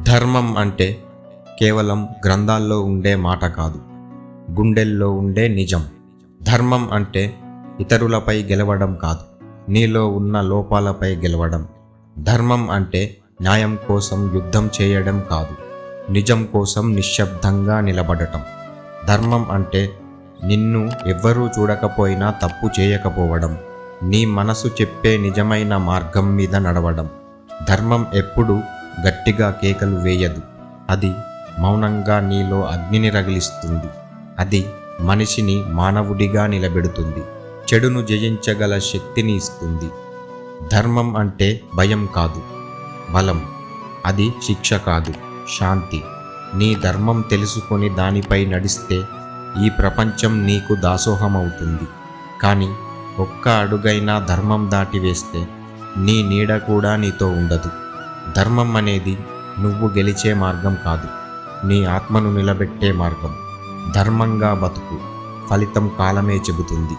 ధర్మం అంటే కేవలం గ్రంథాల్లో ఉండే మాట కాదు, గుండెల్లో ఉండే నిజం. ధర్మం అంటే ఇతరులపై గెలవడం కాదు, నీలో ఉన్న లోపాలపై గెలవడం. ధర్మం అంటే న్యాయం కోసం యుద్ధం చేయడం కాదు, నిజం కోసం నిశ్శబ్దంగా నిలబడటం. ధర్మం అంటే నిన్ను ఎవ్వరూ చూడకపోయినా తప్పు చేయకపోవడం, నీ మనసు చెప్పే నిజమైన మార్గం మీద నడవడం. ధర్మం ఎప్పుడూ గట్టిగా కేకలు వేయదు, అది మౌనంగా నీలో అగ్నిని రగిలిస్తుంది. అది మనిషిని మానవుడిగా నిలబెడుతుంది, చెడును జయించగల శక్తిని ఇస్తుంది. ధర్మం అంటే భయం కాదు, బలం. అది శిక్ష కాదు, శాంతి. నీ ధర్మం తెలుసుకొని దానిపై నడిస్తే ఈ ప్రపంచం నీకు దాసోహమవుతుంది. కానీ ఒక్క అడుగైనా ధర్మం దాటి వేస్తే నీ నీడ కూడా నీతో ఉండదు. ధర్మం అనేది నువ్వు గెలిచే మార్గం కాదు, నీ ఆత్మను నిలబెట్టే మార్గం. ధర్మంగా బతుకు, ఫలితం కాలమే చెబుతుంది.